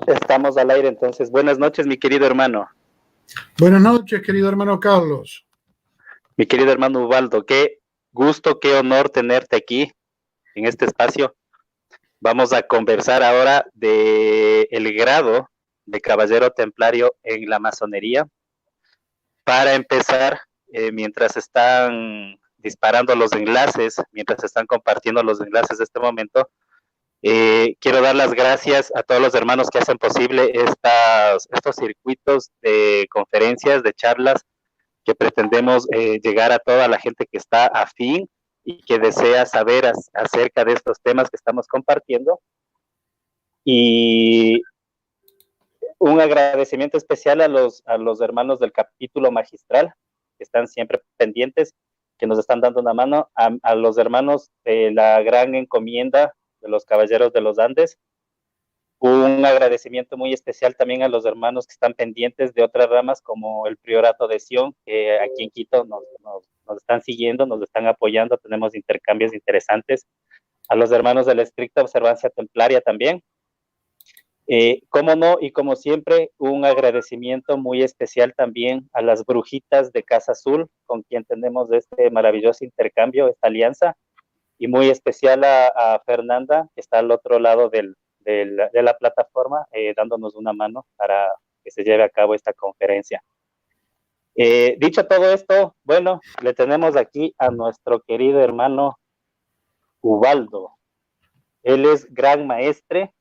Estamos al aire, entonces. Buenas noches, mi querido hermano. Buenas noches, querido hermano Carlos. Mi querido hermano Ubaldo, qué gusto, qué honor tenerte aquí en este espacio. Vamos a conversar ahora de el grado de caballero templario en la masonería. Para empezar, mientras están disparando los enlaces, mientras están compartiendo los enlaces de este momento, quiero dar las gracias a todos los hermanos que hacen posible estos circuitos de conferencias, de charlas, que pretendemos llegar a toda la gente que está afín y que desea saber acerca de estos temas que estamos compartiendo. Y un agradecimiento especial a los hermanos del capítulo magistral, que están siempre pendientes, que nos están dando una mano, a los hermanos de la gran encomienda de los caballeros de los Andes. Un agradecimiento muy especial también a los hermanos que están pendientes de otras ramas como el Priorato de Sion, que aquí en Quito nos están siguiendo, nos están apoyando, tenemos intercambios interesantes. A los hermanos de la estricta observancia templaria también. Como no, y como siempre, un agradecimiento muy especial también a las brujitas de Casa Azul, con quien tenemos este maravilloso intercambio, esta alianza, y muy especial a Fernanda, que está al otro lado de la plataforma, dándonos una mano para que se lleve a cabo esta conferencia. Dicho todo esto, bueno, le tenemos aquí a nuestro querido hermano Ubaldo. Él es gran maestre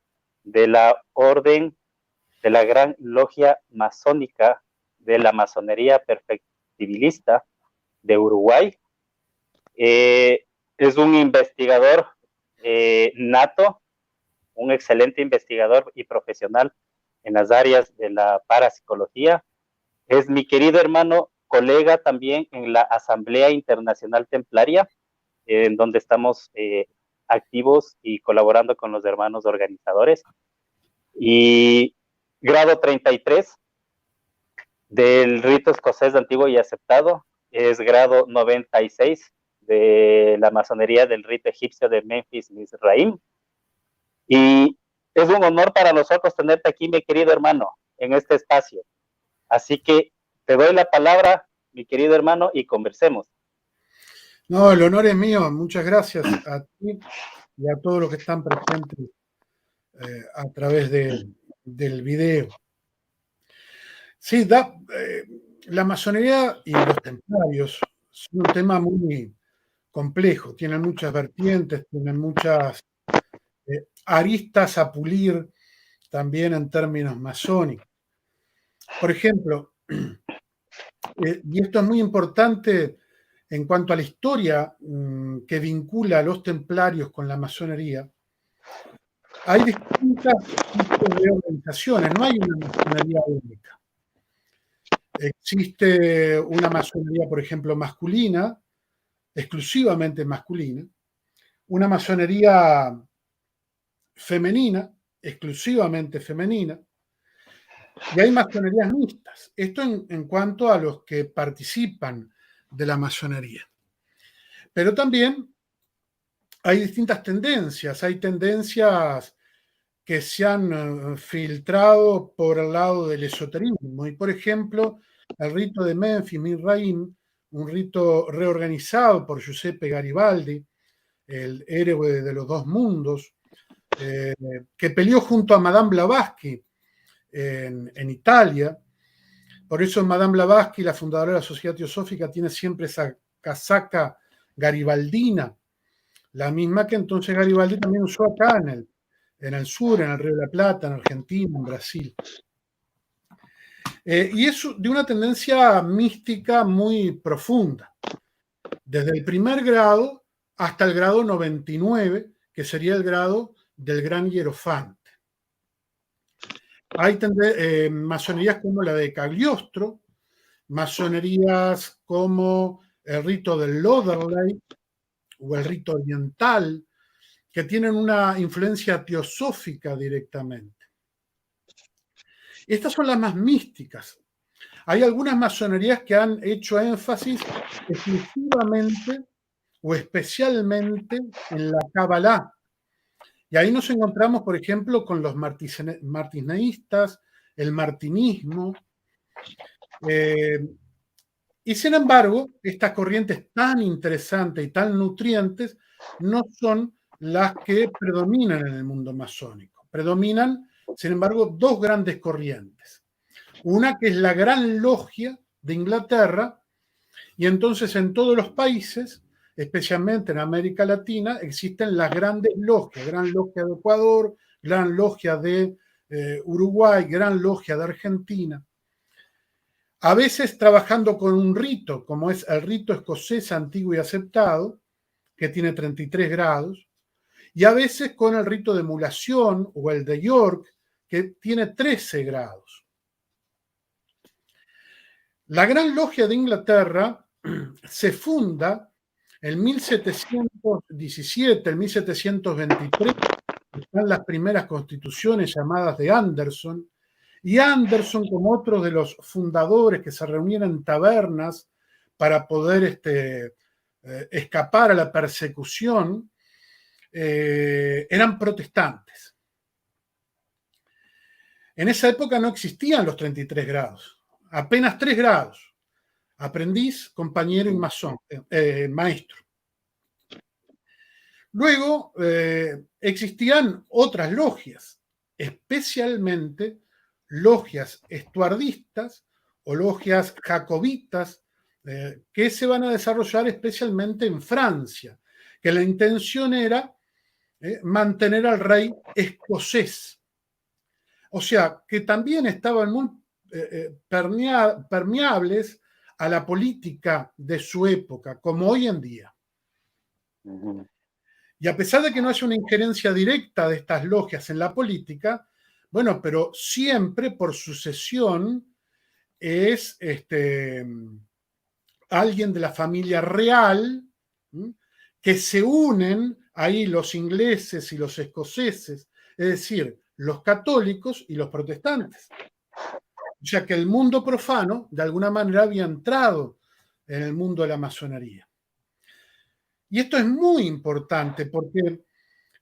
de la orden, de la gran logia masónica de la masonería perfectibilista de Uruguay. Es un investigador nato, un excelente investigador y profesional en las áreas de la parapsicología. Es mi querido hermano, colega también en la Asamblea Internacional Templaria, en donde estamos activos y colaborando con los hermanos organizadores. Y grado 33 del rito escocés antiguo y aceptado, es grado 96 de la masonería del rito egipcio de Memphis Mizraim. Y es un honor para nosotros tenerte aquí, mi querido hermano, en este espacio. Así que te doy la palabra, mi querido hermano, y conversemos. No, el honor es mío. Muchas gracias a ti y a todos los que están presentes a través del video. Sí, la masonería y los templarios son un tema muy complejo. Tienen muchas vertientes, tienen muchas aristas a pulir también en términos masónicos. Por ejemplo, y esto es muy importante en cuanto a la historia que vincula a los templarios con la masonería, hay distintas tipos de organizaciones, no hay una masonería única. Existe una masonería, por ejemplo, masculina, exclusivamente masculina, una masonería femenina, exclusivamente femenina, y hay masonerías mixtas. Esto en cuanto a los que participan de la masonería. Pero también hay distintas tendencias. Hay tendencias que se han filtrado por el lado del esoterismo. Y, por ejemplo, el rito de Memphis Mizraim, un rito reorganizado por Giuseppe Garibaldi, el héroe de los dos mundos, que peleó junto a Madame Blavatsky en Italia. Por eso Madame Blavatsky, la fundadora de la Sociedad Teosófica, tiene siempre esa casaca garibaldina, la misma que entonces Garibaldi también usó acá en el sur, en el Río de la Plata, en Argentina, en Brasil. Y es de una tendencia mística muy profunda, desde el primer grado hasta el grado 99, que sería el grado del gran hierofante. Hay masonerías como la de Cagliostro, masonerías como el rito del Lodderley o el rito oriental, que tienen una influencia teosófica directamente. Estas son las más místicas. Hay algunas masonerías que han hecho énfasis exclusivamente o especialmente en la Kabbalah, Y ahí nos encontramos, por ejemplo, con los martineístas, el martinismo. Y sin embargo, estas corrientes tan interesantes y tan nutrientes no son las que predominan en el mundo masónico. Predominan, sin embargo, dos grandes corrientes. Una que es la Gran Logia de Inglaterra, y entonces en todos los países, especialmente en América Latina, existen las grandes logias, Gran Logia de Ecuador, Gran Logia de Uruguay, Gran Logia de Argentina. A veces trabajando con un rito, como es el rito escocés antiguo y aceptado, que tiene 33 grados, y a veces con el rito de emulación o el de York, que tiene 13 grados. La Gran Logia de Inglaterra se funda en 1717, en 1723, están las primeras constituciones llamadas de Anderson, y Anderson, como otros de los fundadores que se reunían en tabernas para poder escapar a la persecución, eran protestantes. En esa época no existían los 33 grados, apenas 3 grados. Aprendiz, compañero y masón, maestro. Luego existían otras logias, especialmente logias estuardistas o logias jacobitas, que se van a desarrollar especialmente en Francia, que la intención era mantener al rey escocés. O sea, que también estaban muy permeables a la política de su época, como hoy en día. Uh-huh. Y a pesar de que no haya una injerencia directa de estas logias en la política, bueno, pero siempre por sucesión es alguien de la familia real, que se unen ahí los ingleses y los escoceses, es decir, los católicos y los protestantes. O sea que el mundo profano, de alguna manera, había entrado en el mundo de la masonería. Y esto es muy importante porque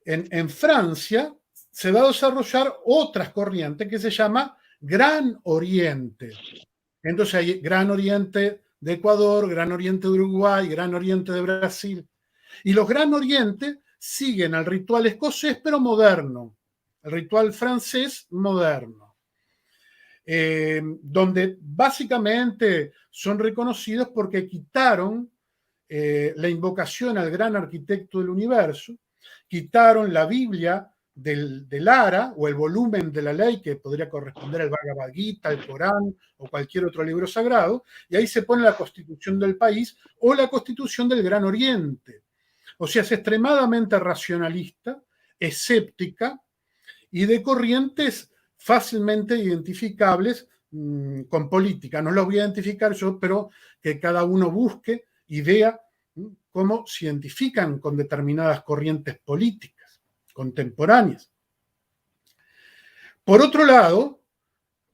en Francia se va a desarrollar otras corrientes que se llama Gran Oriente. Entonces hay Gran Oriente de Ecuador, Gran Oriente de Uruguay, Gran Oriente de Brasil. Y los Gran Oriente siguen al ritual escocés, pero moderno. El ritual francés moderno. Donde básicamente son reconocidos porque quitaron la invocación al gran arquitecto del universo, quitaron la Biblia del Ara o el volumen de la ley que podría corresponder al Bhagavad Gita, al Corán o cualquier otro libro sagrado, y ahí se pone la constitución del país o la constitución del Gran Oriente. O sea, es extremadamente racionalista, escéptica y de corrientes fácilmente identificables con política. No los voy a identificar yo, pero que cada uno busque y vea cómo se identifican con determinadas corrientes políticas contemporáneas. Por otro lado,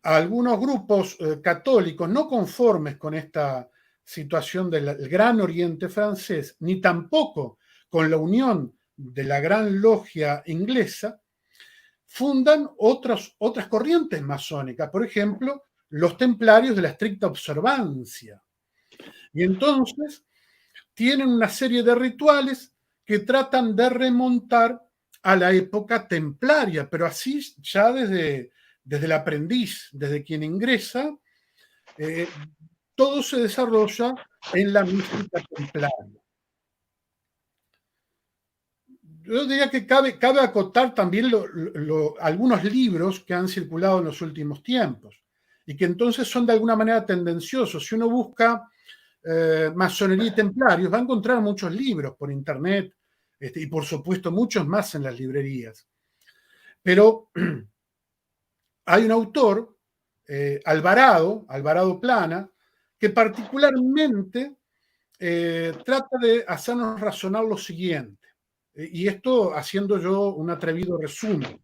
algunos grupos católicos no conformes con esta situación del Gran Oriente francés, ni tampoco con la unión de la Gran Logia inglesa, fundan otras corrientes masónicas, por ejemplo, los templarios de la estricta observancia. Y entonces tienen una serie de rituales que tratan de remontar a la época templaria, pero así ya desde el aprendiz, desde quien ingresa, todo se desarrolla en la mística templaria. Yo diría que cabe acotar también algunos libros que han circulado en los últimos tiempos y que entonces son de alguna manera tendenciosos. Si uno busca masonería y templarios, va a encontrar muchos libros por internet y por supuesto muchos más en las librerías. Pero hay un autor, Alvarado Plana, que particularmente trata de hacernos razonar lo siguiente. Y esto haciendo yo un atrevido resumen.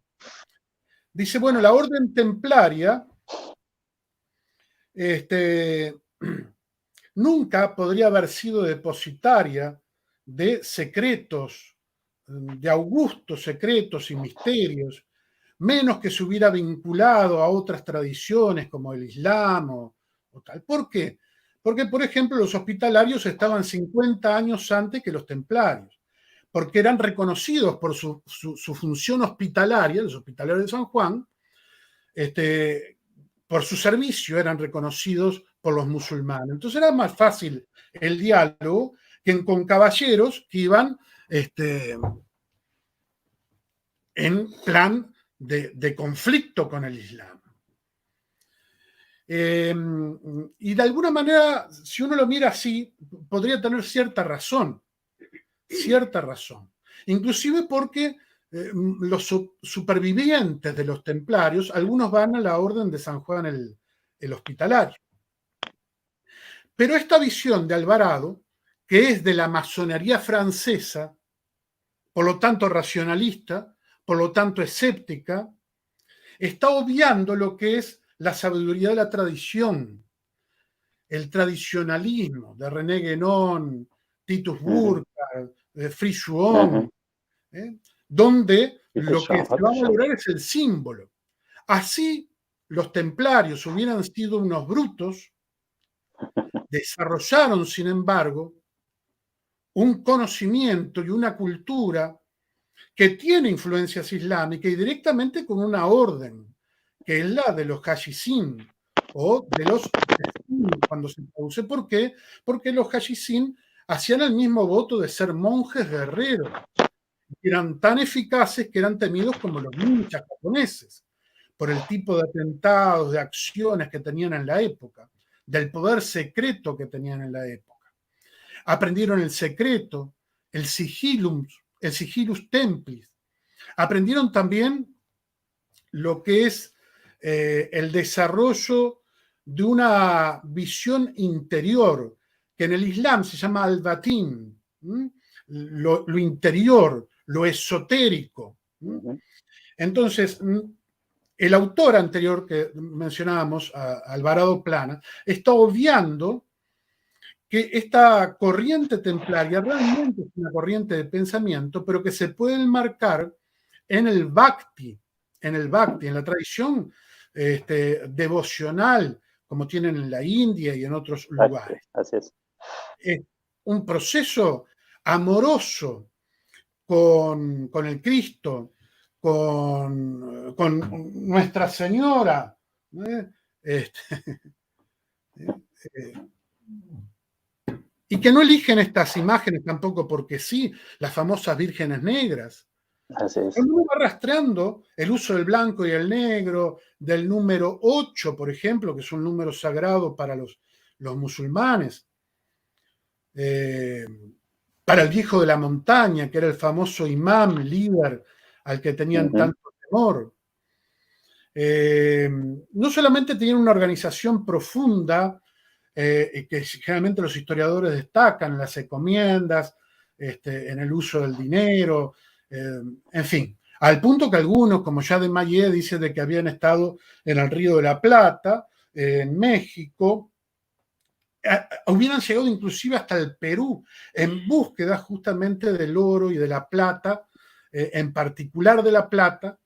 Dice, bueno, la orden templaria nunca podría haber sido depositaria de secretos de augustos secretos y misterios, menos que se hubiera vinculado a otras tradiciones como el Islam o tal. ¿Por qué? Porque, por ejemplo, los hospitalarios estaban 50 años antes que los templarios, porque eran reconocidos por su función hospitalaria, los hospitalarios de San Juan, por su servicio eran reconocidos por los musulmanes. Entonces era más fácil el diálogo que con caballeros que iban en plan de conflicto con el Islam. Y de alguna manera, si uno lo mira así, podría tener cierta razón, inclusive porque los supervivientes de los templarios, algunos van a la orden de San Juan el Hospitalario. Pero esta visión de Alvarado, que es de la masonería francesa, por lo tanto racionalista, por lo tanto escéptica, está obviando lo que es la sabiduría de la tradición, el tradicionalismo de René Guénon, Titus Burckhardt, Fritz Schwann, donde lo que se va a valorar es el símbolo. Así, los templarios hubieran sido unos brutos, desarrollaron, sin embargo, un conocimiento y una cultura que tiene influencias islámicas y directamente con una orden, que es la de los hashishín o de los cuando se traduce. ¿Por qué? Porque los hashishín hacían el mismo voto de ser monjes guerreros. Eran tan eficaces que eran temidos como los ninjas japoneses, por el tipo de atentados, de acciones que tenían en la época, del poder secreto que tenían en la época. Aprendieron el secreto, el sigillus templis. Aprendieron también lo que es el desarrollo de una visión interior, que en el Islam se llama al-batin, lo interior, lo esotérico. Entonces, el autor anterior que mencionábamos, Alvarado Plana, está obviando que esta corriente templaria realmente es una corriente de pensamiento, pero que se puede enmarcar en el bhakti, en la tradición devocional, como tienen en la India y en otros lugares. Así es. Es un proceso amoroso con el Cristo, con Nuestra Señora, y que no eligen estas imágenes tampoco porque sí, las famosas vírgenes negras. Así es. Cuando uno va rastreando el uso del blanco y el negro, del número 8, por ejemplo, que es un número sagrado para los musulmanes, para el viejo de la montaña, que era el famoso imam, líder, al que tenían tanto temor. No solamente tenían una organización profunda, que generalmente los historiadores destacan, las encomiendas, en el uso del dinero, en fin, al punto que algunos, como ya de Mayé, dicen de que habían estado en el Río de la Plata, en México, hubieran llegado inclusive hasta el Perú, en búsqueda justamente del oro y de la plata, en particular de la plata,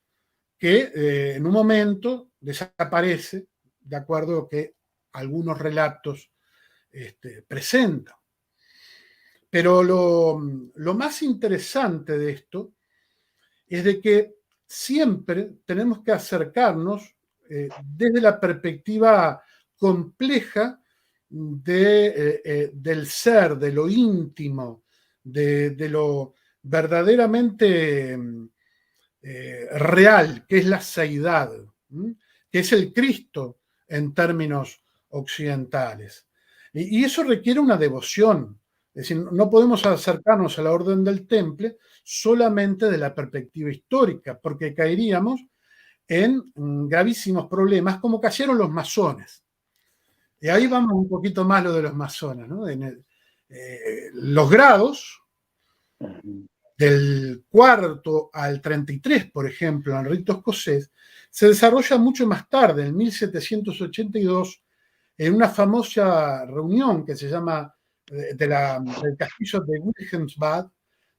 que en un momento desaparece, de acuerdo a lo que algunos relatos presentan. Pero lo más interesante de esto es de que siempre tenemos que acercarnos desde la perspectiva compleja del ser, de lo íntimo, de lo verdaderamente real, que es la seidad, que es el Cristo en términos occidentales. Y eso requiere una devoción. Es decir, no podemos acercarnos a la orden del temple solamente de la perspectiva histórica, porque caeríamos en gravísimos problemas como cayeron los masones. Y ahí vamos un poquito más lo de los masones, ¿no? Los grados del 4 al 33, por ejemplo, en el rito escocés, se desarrolla mucho más tarde, en 1782, en una famosa reunión que se llama del castillo de Wilhelmsbad,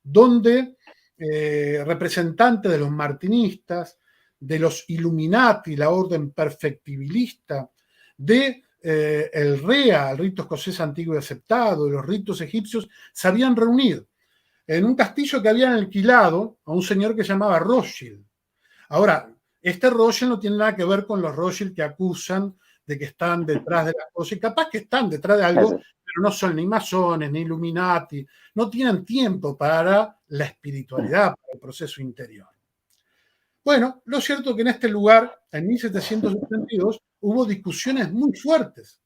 donde representante de los martinistas, de los Illuminati, la orden perfectibilista, de el REA, el rito escocés antiguo y aceptado, de los ritos egipcios, se habían reunido en un castillo que habían alquilado a un señor que se llamaba Rothschild. Ahora, este Rothschild no tiene nada que ver con los Rothschild que acusan de que están detrás de las cosas, y capaz que están detrás de algo, pero no son ni masones, ni Illuminati, no tienen tiempo para la espiritualidad, para el proceso interior. Bueno, lo cierto es que en este lugar, en 1782, hubo discusiones muy fuertes,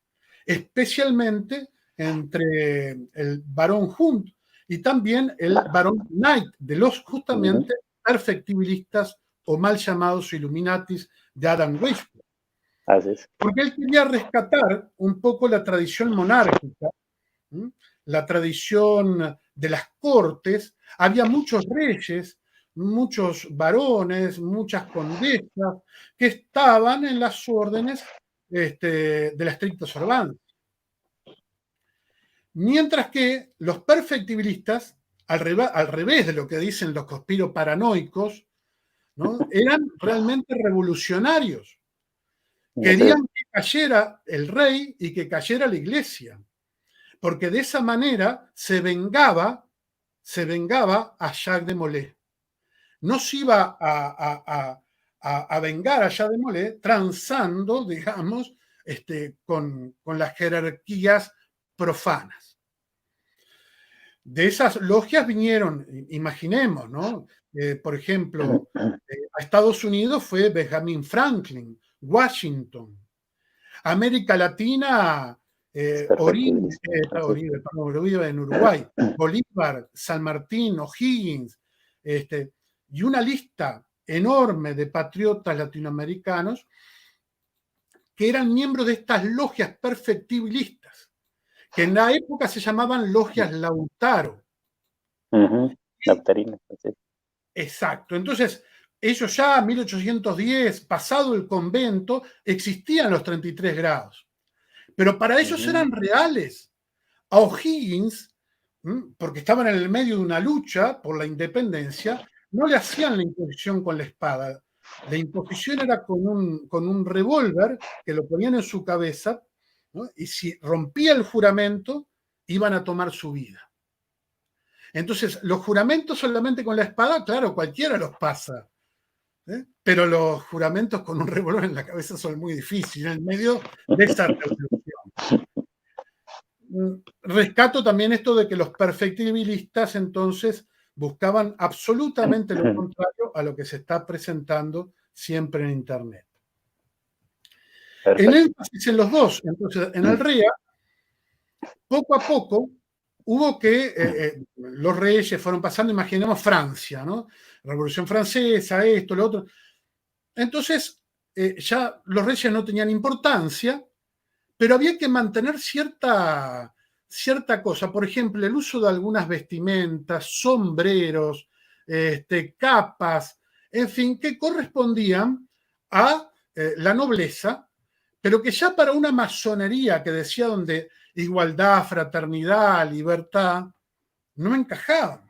especialmente entre el barón Hunt y también el barón Knight, de los justamente perfectibilistas o mal llamados Illuminatis de Adam Weishaupt. Porque él quería rescatar un poco la tradición monárquica, la tradición de las cortes. Había muchos reyes, muchos varones, muchas condesas que estaban en las órdenes de la estricta observancia. Mientras que los perfectibilistas, al revés de lo que dicen los conspiroparanoicos, ¿no?, eran realmente revolucionarios. Querían que cayera el rey y que cayera la iglesia, porque de esa manera se vengaba a Jacques de Molay. No se iba a vengar a Jacques de Molay transando, digamos, con las jerarquías profanas. De esas logias vinieron, imaginemos, ¿no? Por ejemplo, a Estados Unidos fue Benjamin Franklin, Washington. América Latina, Oribe en Uruguay, Bolívar, San Martín, O'Higgins, y una lista enorme de patriotas latinoamericanos que eran miembros de estas logias perfectibilistas, que en la época se llamaban logias Lautaro. Lautarina, sí. Exacto. Entonces, ellos ya en 1810, pasado el convento, existían los 33 grados. Pero para ellos eran reales. A O'Higgins, porque estaban en el medio de una lucha por la independencia, no le hacían la imposición con la espada. La imposición era con un revólver que lo ponían en su cabeza, ¿no?, y si rompía el juramento, iban a tomar su vida. Entonces, los juramentos solamente con la espada, claro, cualquiera los pasa, pero los juramentos con un revólver en la cabeza son muy difíciles en medio de esa revolución. Rescato también esto de que los perfectibilistas entonces buscaban absolutamente lo contrario a lo que se está presentando siempre en Internet. El énfasis en los dos, entonces en el REA, poco a poco hubo que, los reyes fueron pasando, imaginemos Francia, ¿no? Revolución Francesa, esto, lo otro. Entonces, ya los reyes no tenían importancia, pero había que mantener cierta cosa. Por ejemplo, el uso de algunas vestimentas, sombreros, capas, en fin, que correspondían a la nobleza, pero que ya para una masonería que decía donde igualdad, fraternidad, libertad, no encajaban.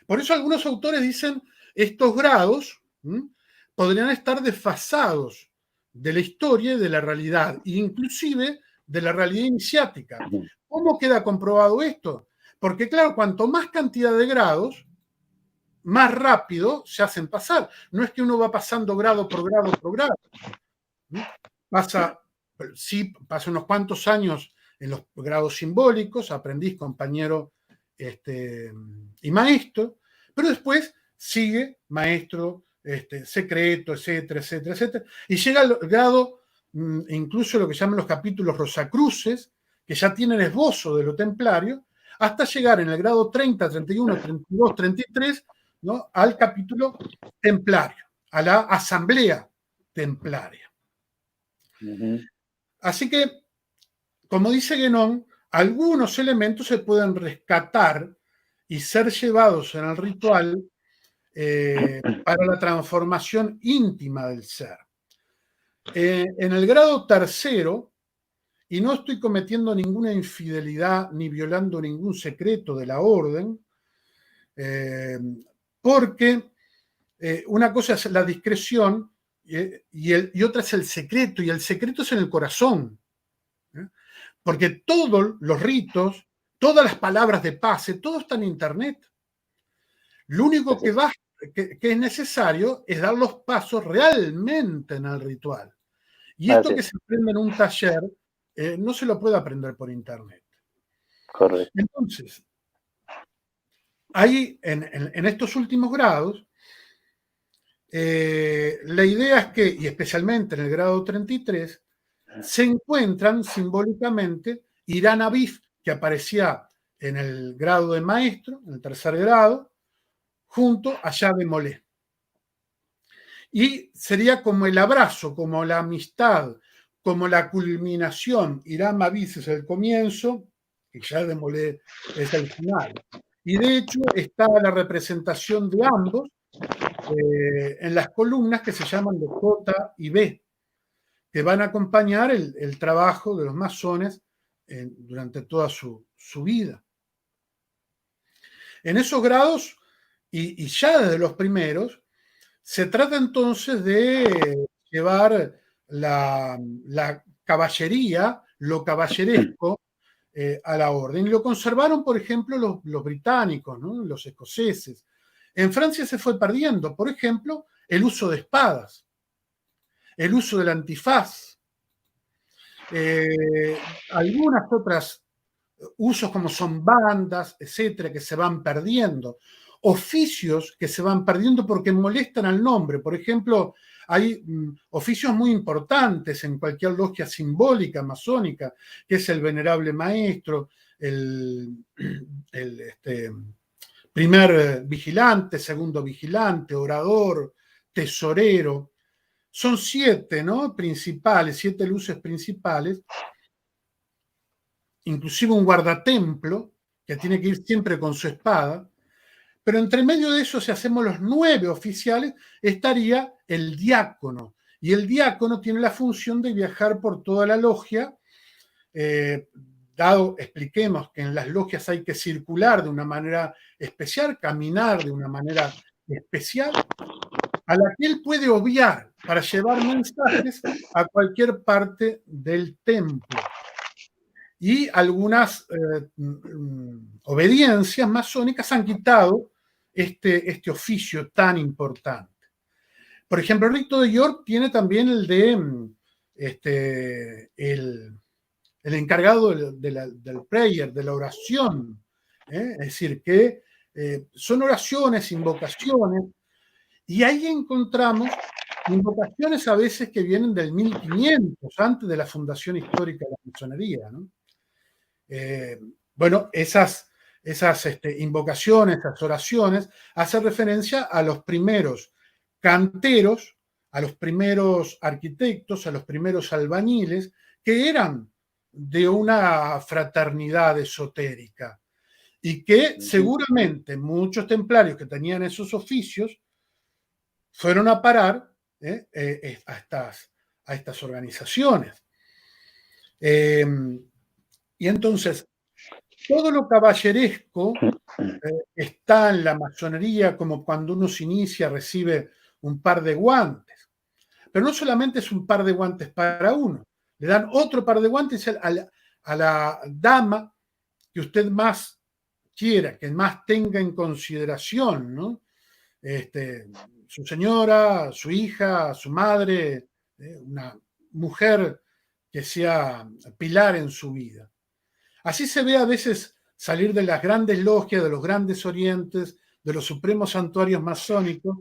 Por eso algunos autores dicen estos grados podrían estar desfasados de la historia y de la realidad, inclusive de la realidad iniciática. ¿Cómo queda comprobado esto? Porque claro, cuanto más cantidad de grados, más rápido se hacen pasar. No es que uno va pasando grado por grado por grado. Pasa unos cuantos años en los grados simbólicos, aprendiz, compañero y maestro, pero después sigue maestro, secreto, etcétera, etcétera, etcétera, y llega al grado, incluso lo que llaman los capítulos Rosacruces, que ya tienen esbozo de lo templario, hasta llegar en el grado 30, 31, 32, 33, ¿no?, al capítulo templario, a la asamblea templaria. Así que, como dice Guénon, algunos elementos se pueden rescatar y ser llevados en el ritual para la transformación íntima del ser. En el grado tercero, y no estoy cometiendo ninguna infidelidad ni violando ningún secreto de la orden, porque una cosa es la discreción y otra es el secreto, y el secreto es en el corazón. Porque todos los ritos, todas las palabras de pase, todo está en Internet. Lo único que es necesario es dar los pasos realmente en el ritual. Y esto que se aprende en un taller, no se lo puede aprender por Internet. Correcto. Entonces, ahí, en estos últimos grados, la idea es que, y especialmente en el grado 33, se encuentran simbólicamente Irán Abif, que aparecía en el grado de maestro, en el tercer grado, junto a Yahvé Molé. Y sería como el abrazo, como la amistad, como la culminación. Irán Abif es el comienzo y Yahvé Molé es el final. Y de hecho está la representación de ambos en las columnas que se llaman de J y B, que van a acompañar el trabajo de los masones durante toda su vida. En esos grados, y ya desde los primeros, se trata entonces de llevar la caballería, lo caballeresco, a la orden. Y lo conservaron, por ejemplo, los británicos, ¿no? Los escoceses. En Francia se fue perdiendo, por ejemplo, el uso de espadas, el uso del antifaz, algunas otras usos como son bandas, etcétera, que se van perdiendo, oficios que se van perdiendo porque molestan al nombre. Por ejemplo, hay oficios muy importantes en cualquier logia simbólica masónica, que es el venerable maestro, el primer vigilante, segundo vigilante, orador, tesorero. Son 7, ¿no? Principales, 7 luces principales, inclusive un guardatemplo, que tiene que ir siempre con su espada, pero entre medio de eso, si hacemos los 9 oficiales, estaría el diácono, y el diácono tiene la función de viajar por toda la logia, expliquemos que en las logias hay que circular de una manera especial, caminar de una manera especial, a la que él puede obviar para llevar mensajes a cualquier parte del templo. Y algunas obediencias masónicas han quitado este oficio tan importante. Por ejemplo, el rito de York tiene también el de el encargado del prayer, de la oración. Es decir, que son oraciones, invocaciones, y ahí encontramos invocaciones a veces que vienen del 1500, antes de la fundación histórica de la masonería, ¿no? Bueno, esas invocaciones, esas oraciones, hacen referencia a los primeros canteros, a los primeros arquitectos, a los primeros albañiles, que eran de una fraternidad esotérica y que seguramente muchos templarios que tenían esos oficios fueron a parar a estas organizaciones. Y entonces, todo lo caballeresco está en la masonería, como cuando uno se inicia, recibe un par de guantes. Pero no solamente es un par de guantes para uno, le dan otro par de guantes a la dama que usted más quiera, que más tenga en consideración, ¿no? Su señora, su hija, su madre, una mujer que sea pilar en su vida. Así se ve a veces salir de las grandes logias, de los grandes orientes, de los supremos santuarios masónicos,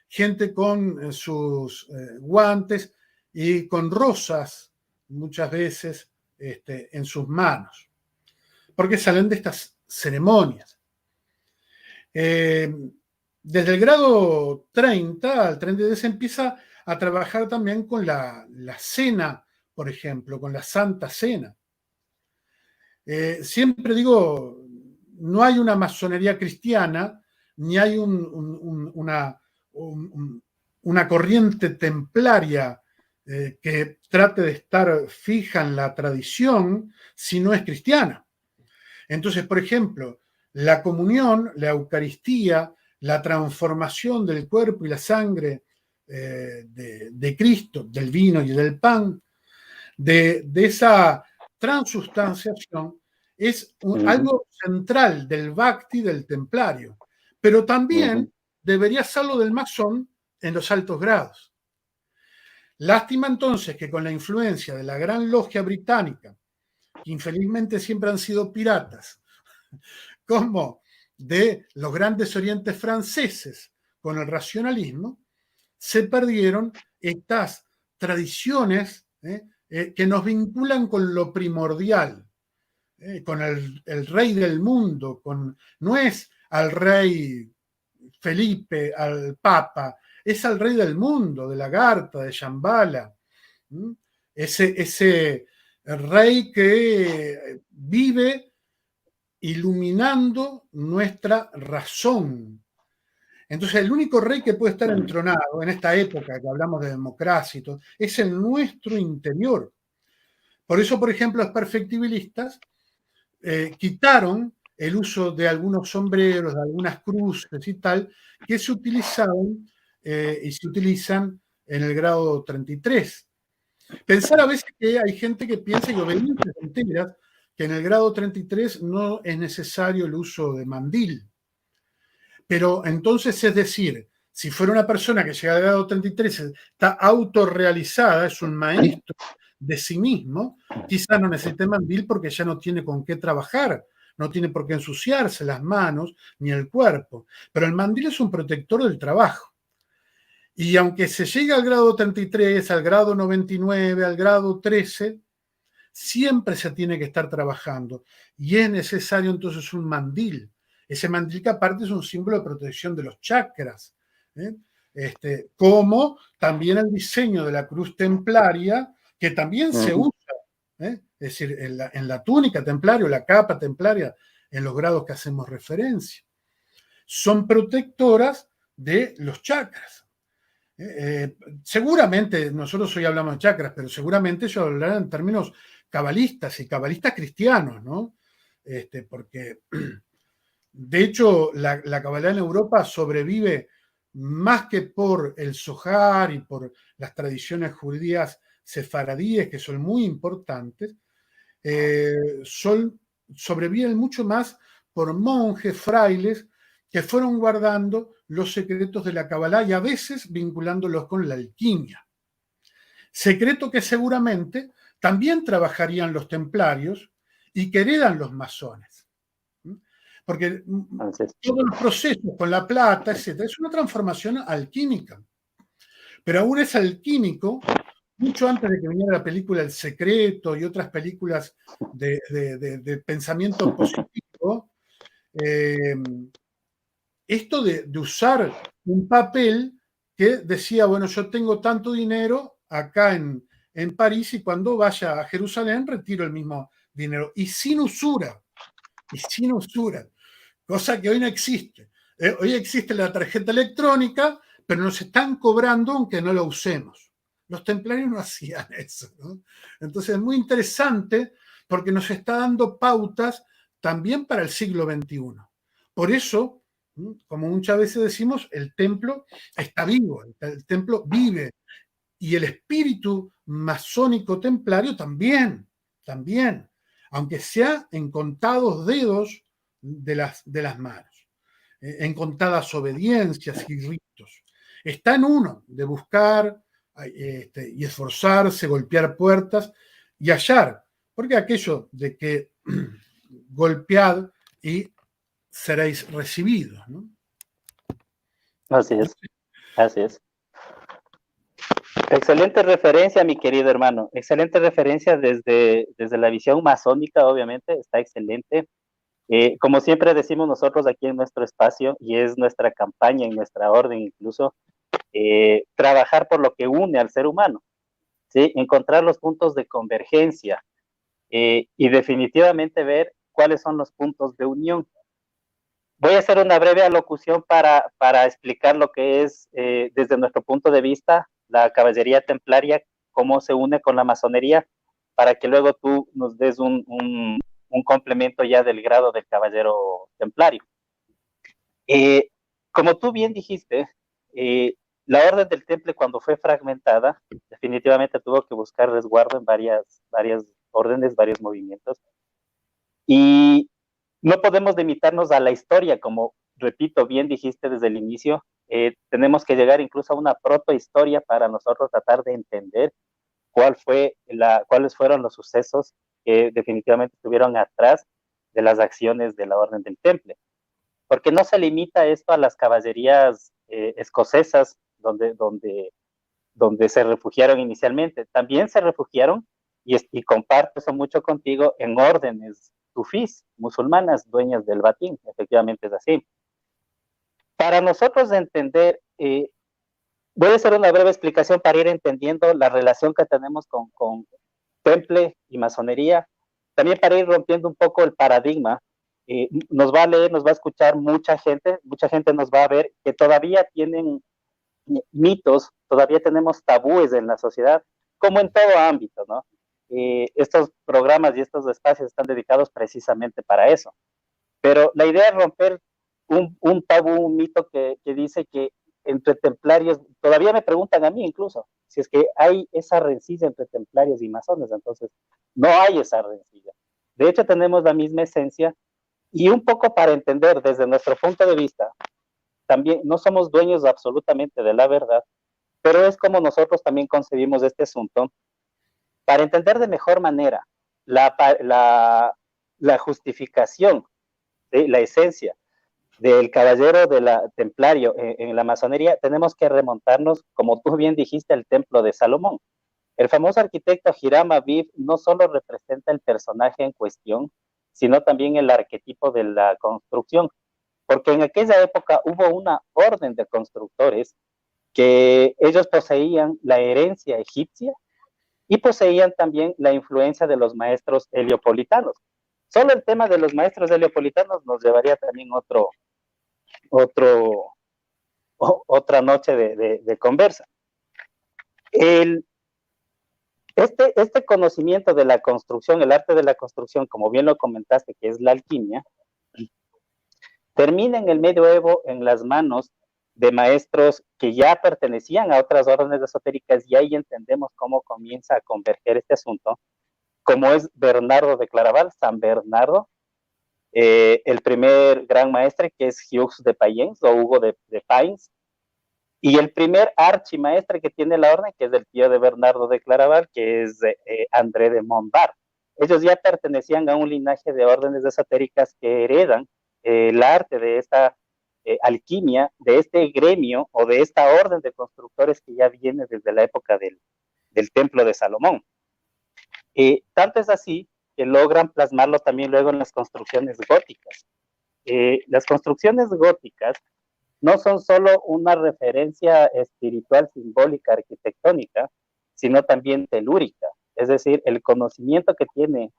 gente con sus guantes y con rosas, muchas veces, en sus manos, porque salen de estas ceremonias. Desde el grado 30 al 33 se empieza a trabajar también con la cena, por ejemplo, con la Santa Cena. Siempre digo, no hay una masonería cristiana, ni hay una corriente templaria que trate de estar fija en la tradición si no es cristiana. Entonces, por ejemplo, la comunión, la Eucaristía, la transformación del cuerpo y la sangre de Cristo, del vino y del pan, de esa transustanciación, es algo central del Bhakti del templario, pero también debería serlo del masón en los altos grados. Lástima entonces que con la influencia de la gran logia británica, que infelizmente siempre han sido piratas, como de los grandes orientes franceses con el racionalismo, se perdieron estas tradiciones que nos vinculan con lo primordial, con el rey del mundo, no es al rey Felipe, al Papa, es al rey del mundo, de Lagarta, de Shambhala, ese rey que vive iluminando nuestra razón. Entonces, el único rey que puede estar entronado en esta época que hablamos de democracia y todo, es en nuestro interior. Por eso, por ejemplo, los perfectibilistas quitaron el uso de algunos sombreros, de algunas cruces y tal, que se utilizaban y se utilizan en el grado 33. Pensar a veces que hay gente que piensa, y obedientes enteras, que en el grado 33 no es necesario el uso de mandil. Pero entonces, es decir, si fuera una persona que llega al grado 33, está autorrealizada, es un maestro de sí mismo, quizá no necesite mandil porque ya no tiene con qué trabajar, no tiene por qué ensuciarse las manos ni el cuerpo. Pero el mandil es un protector del trabajo. Y aunque se llegue al grado 33, al grado 99, al grado 13, siempre se tiene que estar trabajando. Y es necesario entonces un mandil. Ese mandil que aparte es un símbolo de protección de los chakras. Como también el diseño de la cruz templaria, que también se usa. Es decir, en la túnica templaria, la capa templaria, en los grados que hacemos referencia. Son protectoras de los chakras. Seguramente, nosotros hoy hablamos de chakras, pero seguramente yo hablaré en términos cabalistas y cabalistas cristianos, ¿no? Porque, de hecho, la cabalá en Europa sobrevive más que por el Zohar y por las tradiciones judías sefaradíes, que son muy importantes, sobreviven mucho más por monjes, frailes, que fueron guardando los secretos de la Kabbalah y a veces vinculándolos con la alquimia. Secreto que seguramente también trabajarían los templarios y que heredan los masones. Porque todos los procesos con la plata, etcétera, es una transformación alquímica. Pero aún es alquímico mucho antes de que viniera la película El Secreto y otras películas de pensamiento positivo. Esto de usar un papel que decía, bueno, yo tengo tanto dinero acá en París y cuando vaya a Jerusalén retiro el mismo dinero. Y sin usura, cosa que hoy no existe. Hoy existe la tarjeta electrónica, pero nos están cobrando aunque no la usemos. Los templarios no hacían eso, ¿no? Entonces es muy interesante porque nos está dando pautas también para el siglo XXI. Por eso, como muchas veces decimos, el templo está vivo, el templo vive. Y el espíritu masónico templario también, aunque sea en contados dedos de las manos, en contadas obediencias y ritos. Está en uno de buscar y esforzarse, golpear puertas y hallar, porque aquello de que golpead y seréis recibidos, ¿no? Así es, así es. Excelente referencia, mi querido hermano. Excelente referencia desde la visión masónica, obviamente, está excelente. Como siempre decimos nosotros aquí en nuestro espacio, y es nuestra campaña, en nuestra orden incluso, trabajar por lo que une al ser humano, ¿sí? Encontrar los puntos de convergencia y definitivamente ver cuáles son los puntos de unión. Voy a hacer una breve alocución para explicar lo que es, desde nuestro punto de vista, la caballería templaria, cómo se une con la masonería, para que luego tú nos des un complemento ya del grado del caballero templario. como tú bien dijiste, la Orden del Temple cuando fue fragmentada, definitivamente tuvo que buscar resguardo en varias órdenes, varios movimientos. Y no podemos limitarnos a la historia, como, repito, bien dijiste desde el inicio, tenemos que llegar incluso a una protohistoria para nosotros tratar de entender cuáles fueron los sucesos que definitivamente estuvieron atrás de las acciones de la Orden del Temple. Porque no se limita esto a las caballerías escocesas donde se refugiaron inicialmente. También se refugiaron, y comparto eso mucho contigo, en órdenes sufís, musulmanas, dueñas del batín. Efectivamente es así. Para nosotros entender, voy a hacer una breve explicación para ir entendiendo la relación que tenemos con temple y masonería, también para ir rompiendo un poco el paradigma. Nos va a leer, nos va a escuchar mucha gente nos va a ver que todavía tienen mitos, todavía tenemos tabúes en la sociedad, como en todo ámbito, ¿no? Estos programas y estos espacios están dedicados precisamente para eso. Pero la idea es romper un tabú, un mito que dice que entre templarios, todavía me preguntan a mí incluso, si es que hay esa rencilla entre templarios y masones, entonces no hay esa rencilla. De hecho, tenemos la misma esencia y un poco para entender desde nuestro punto de vista, también no somos dueños absolutamente de la verdad, pero es como nosotros también concebimos este asunto para entender de mejor manera la, la justificación, ¿sí? La esencia del caballero de la templario en la masonería, tenemos que remontarnos, como tú bien dijiste, al templo de Salomón. El famoso arquitecto Hiram Abiff no solo representa el personaje en cuestión, sino también el arquetipo de la construcción, porque en aquella época hubo una orden de constructores que ellos poseían la herencia egipcia y poseían también la influencia de los maestros heliopolitanos. Solo el tema de los maestros heliopolitanos nos llevaría también otra noche de conversa. Este conocimiento de la construcción, el arte de la construcción, como bien lo comentaste, que es la alquimia, termina en el medioevo en las manos de maestros que ya pertenecían a otras órdenes esotéricas, y ahí entendemos cómo comienza a converger este asunto, como es Bernardo de Claraval, San Bernardo, el primer gran maestre, que es Hughes de Payens o Hugo de Payens, y el primer archimaestre que tiene la orden, que es el tío de Bernardo de Claraval, que es André de Montbard. Ellos ya pertenecían a un linaje de órdenes esotéricas que heredan el arte de esta alquimia, de este gremio o de esta orden de constructores que ya viene desde la época del Templo de Salomón. Tanto es así que logran plasmarlo también luego en las construcciones góticas. Las construcciones góticas no son solo una referencia espiritual, simbólica, arquitectónica, sino también telúrica. Es decir, el conocimiento que tiene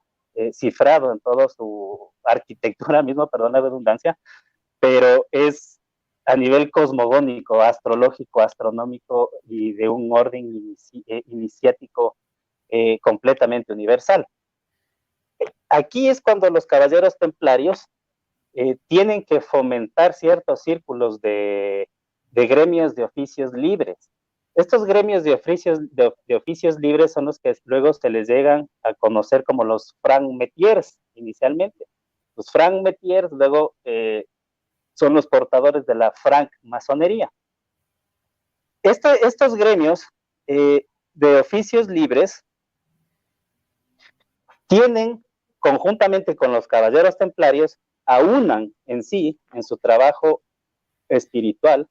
cifrado en toda su arquitectura mismo, perdón la redundancia, pero es a nivel cosmogónico, astrológico, astronómico y de un orden iniciático completamente universal. Aquí es cuando los caballeros templarios tienen que fomentar ciertos círculos de gremios de oficios libres. Estos gremios de oficios libres son los que luego se les llegan a conocer como los franc-metiers inicialmente. Los franc-metiers luego son los portadores de la francmasonería. Estos gremios de oficios libres tienen, conjuntamente con los caballeros templarios, aunan en sí, en su trabajo espiritual,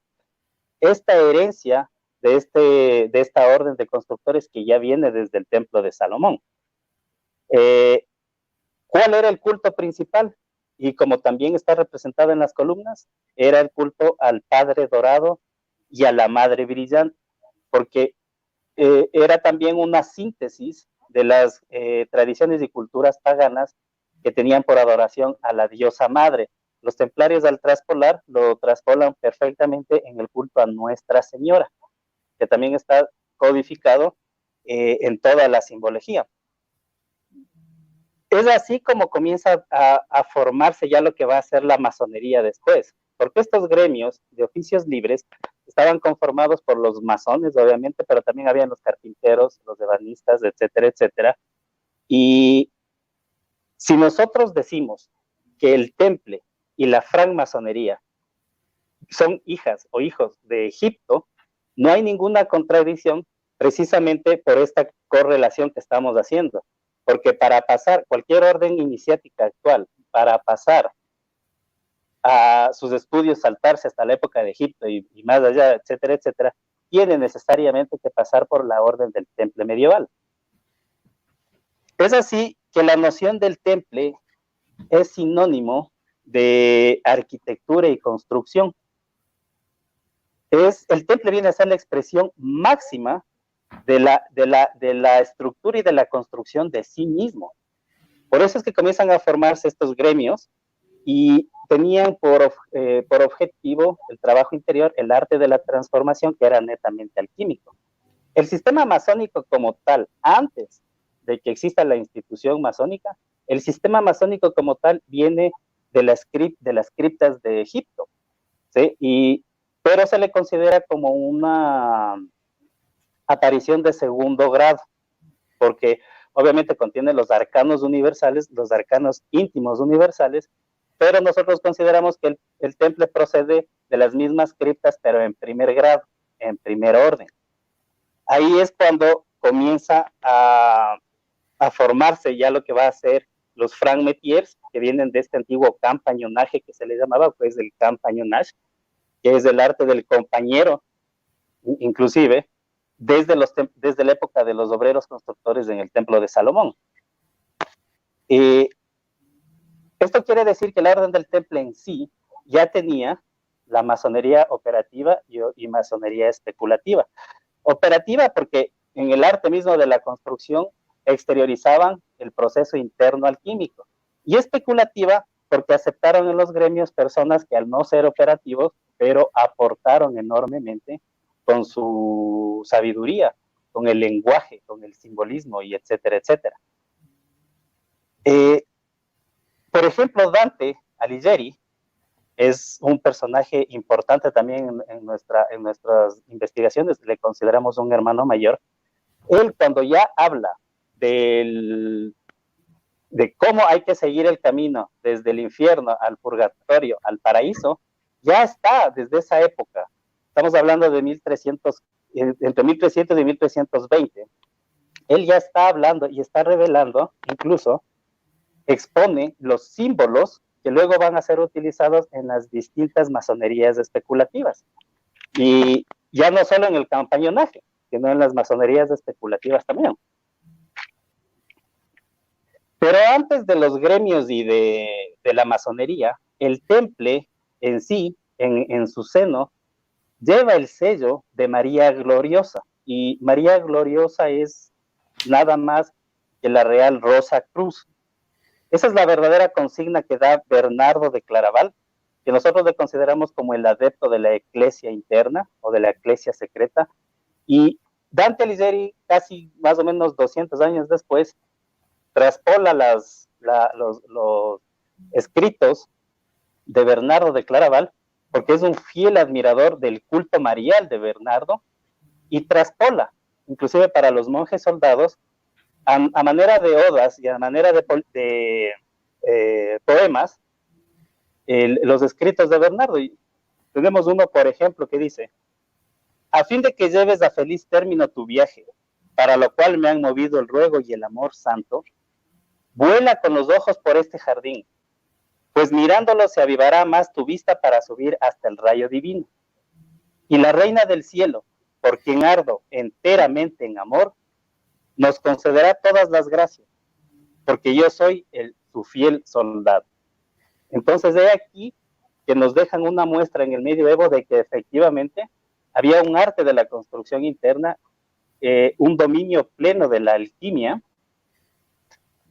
esta herencia de esta orden de constructores que ya viene desde el templo de Salomón. ¿Cuál era el culto principal? Y como también está representado en las columnas, era el culto al Padre Dorado y a la Madre Brillante, porque era también una síntesis de las tradiciones y culturas paganas que tenían por adoración a la diosa madre. Los templarios al traspolar lo traspolan perfectamente en el culto a Nuestra Señora, que también está codificado en toda la simbología. Es así como comienza a formarse ya lo que va a ser la masonería después, porque estos gremios de oficios libres estaban conformados por los masones, obviamente, pero también habían los carpinteros, los ebanistas, etcétera, etcétera. Y si nosotros decimos que el temple y la francmasonería son hijas o hijos de Egipto, no hay ninguna contradicción precisamente por esta correlación que estamos haciendo. Porque para pasar cualquier orden iniciática actual, para pasar a sus estudios, saltarse hasta la época de Egipto y más allá, etcétera, etcétera, tiene necesariamente que pasar por la orden del temple medieval. Es así que la noción del temple es sinónimo de arquitectura y construcción. El temple viene a ser la expresión máxima de la estructura y de la construcción de sí mismo. Por eso es que comienzan a formarse estos gremios y tenían por objetivo el trabajo interior, el arte de la transformación, que era netamente alquímico. El sistema masónico como tal, antes de que exista la institución masónica, el sistema masónico como tal viene de las criptas de Egipto, ¿sí? Pero se le considera como una aparición de segundo grado, porque obviamente contiene los arcanos universales, los arcanos íntimos universales, pero nosotros consideramos que el temple procede de las mismas criptas, pero en primer grado, en primer orden. Ahí es cuando comienza a formarse ya lo que va a ser los franc-metiers, que vienen de este antiguo campañonaje que se le llamaba, pues el campañonage, que es el arte del compañero, inclusive, desde la época de los obreros constructores en el Templo de Salomón. Esto quiere decir que la orden del temple en sí ya tenía la masonería operativa y masonería especulativa. Operativa porque en el arte mismo de la construcción exteriorizaban el proceso interno alquímico, y especulativa porque aceptaron en los gremios personas que al no ser operativos, pero aportaron enormemente con su sabiduría, con el lenguaje, con el simbolismo y etcétera, etcétera. Por ejemplo, Dante Alighieri es un personaje importante también en nuestras investigaciones, le consideramos un hermano mayor. Él, cuando ya habla de cómo hay que seguir el camino desde el infierno al purgatorio, al paraíso, ya está desde esa época. Estamos hablando de entre 1300 y 1320. Él ya está hablando y está revelando, incluso expone los símbolos que luego van a ser utilizados en las distintas masonerías especulativas. Y ya no solo en el campañonaje, sino en las masonerías especulativas también. Pero antes de los gremios y de la masonería, el temple en sí, en su seno, lleva el sello de María Gloriosa. Y María Gloriosa es nada más que la Real Rosa Cruz. Esa es la verdadera consigna que da Bernardo de Claraval, que nosotros le consideramos como el adepto de la eclesia interna o de la eclesia secreta. Y Dante Alighieri, casi más o menos 200 años después, traspola los escritos de Bernardo de Claraval, porque es un fiel admirador del culto marial de Bernardo, y traspola, inclusive para los monjes soldados, a manera de odas y a manera de poemas, los escritos de Bernardo. Y tenemos uno, por ejemplo, que dice: a fin de que lleves a feliz término tu viaje, para lo cual me han movido el ruego y el amor santo, vuela con los ojos por este jardín, pues mirándolo se avivará más tu vista para subir hasta el rayo divino. Y la reina del cielo, por quien ardo enteramente en amor, nos concederá todas las gracias, porque yo soy su fiel soldado. Entonces, de aquí que nos dejan una muestra en el medioevo de que efectivamente había un arte de la construcción interna, un dominio pleno de la alquimia,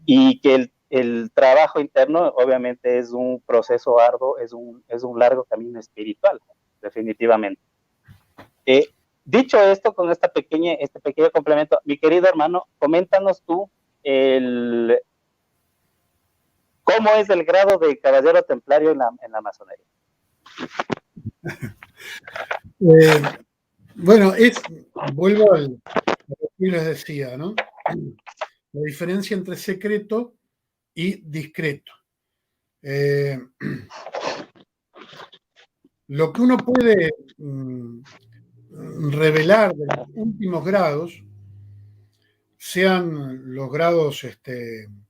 y que el trabajo interno obviamente es un proceso arduo, es un largo camino espiritual, definitivamente. Dicho esto, con este pequeño complemento, mi querido hermano, coméntanos tú cómo es el grado de caballero templario en la masonería. Bueno, vuelvo a lo que les decía, ¿no? La diferencia entre secreto y discreto. Lo que uno puede revelar de los últimos grados, sean los grados en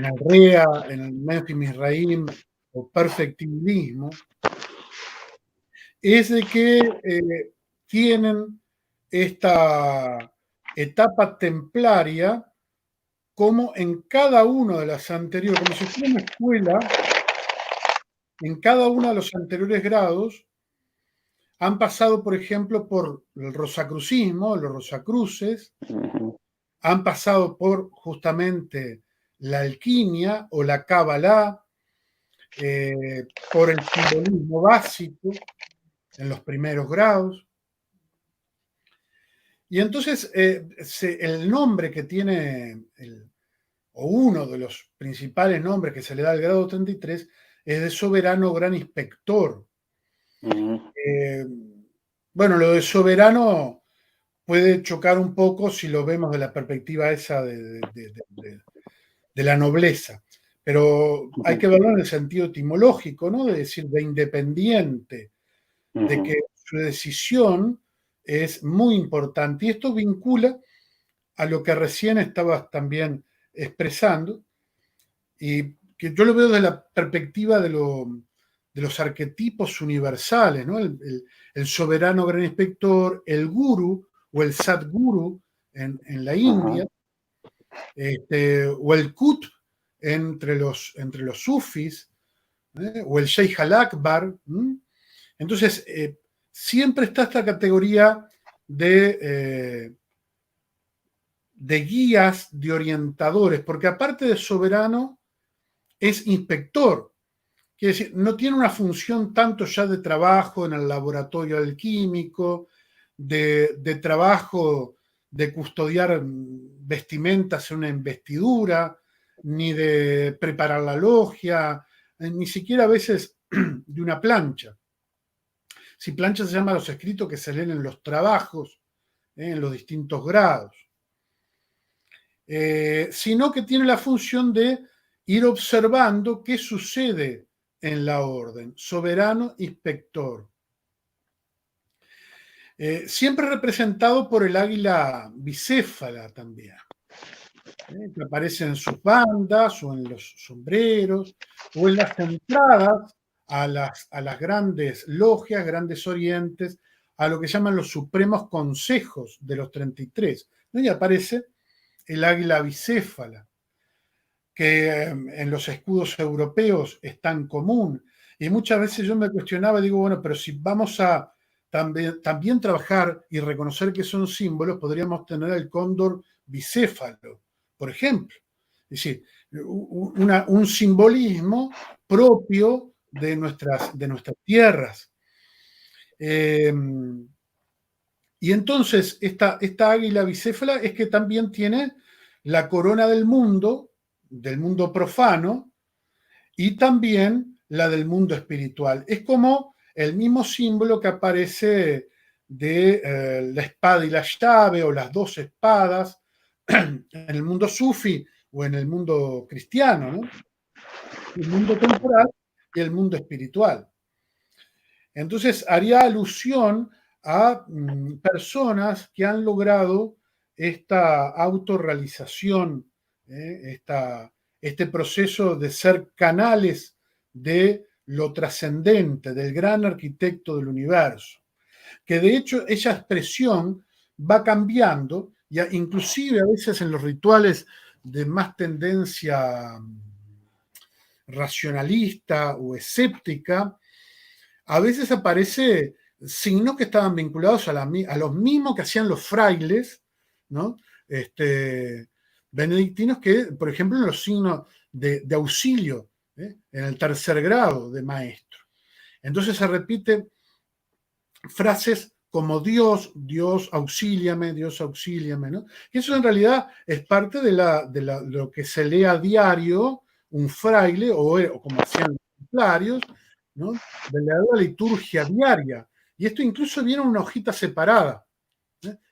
el REA, en el Memphis Misraim o perfectibilismo, es de que tienen esta etapa templaria como en cada uno de las anteriores, como si fuera una escuela, en cada uno de los anteriores grados han pasado, por ejemplo, por el rosacrucismo, los rosacruces, han pasado por justamente la alquimia o la cábala, por el simbolismo básico en los primeros grados. Y entonces el nombre que tiene, o uno de los principales nombres que se le da al grado 33, es de soberano gran inspector. Bueno, lo de soberano puede chocar un poco si lo vemos de la perspectiva esa de la nobleza, pero hay que verlo en el sentido etimológico, ¿no? De decir, de independiente, de que su decisión es muy importante. Y esto vincula a lo que recién estabas también expresando, y que yo lo veo desde la perspectiva de los arquetipos universales, ¿no? El soberano gran inspector, el guru o el sadguru en la India, o el kut entre los sufis, o el Sheikh al-Akbar. Entonces, siempre está esta categoría de guías, de orientadores, porque aparte de soberano, es inspector. Quiere decir, no tiene una función tanto ya de trabajo en el laboratorio alquímico, de trabajo de custodiar vestimentas en una investidura, ni de preparar la logia, ni siquiera a veces de una plancha. Si plancha se llama los escritos que se leen en los trabajos, en los distintos grados. Sino que tiene la función de ir observando qué sucede en la orden, soberano inspector. Siempre representado por el águila bicéfala también, que aparece en sus bandas o en los sombreros o en las entradas a las grandes logias, grandes orientes, a lo que llaman los supremos consejos de los 33. Y aparece el águila bicéfala, que en los escudos europeos es tan común. Y muchas veces yo me cuestionaba, digo, bueno, pero si vamos a también trabajar y reconocer que son símbolos, podríamos tener el cóndor bicéfalo, por ejemplo. Es decir, un simbolismo propio de nuestras tierras. Y entonces esta águila bicéfala es que también tiene la corona del mundo profano, y también la del mundo espiritual. Es como el mismo símbolo que aparece de la espada y la llave, o las dos espadas, en el mundo sufi o en el mundo cristiano, ¿no? El mundo temporal y el mundo espiritual. Entonces haría alusión a personas que han logrado esta autorrealización, este proceso de ser canales de lo trascendente, del gran arquitecto del universo, que de hecho esa expresión va cambiando, ya inclusive a veces en los rituales de más tendencia racionalista o escéptica, a veces aparece signos que estaban vinculados a los mismos que hacían los frailes, ¿no? Benedictinos, que, por ejemplo, en los signos de auxilio, en el tercer grado de maestro. Entonces se repite frases como Dios auxíliame, ¿no? Y eso en realidad es parte de lo que se lee a diario un fraile, o como hacían los templarios, ¿no? De la liturgia diaria. Y esto incluso viene en una hojita separada,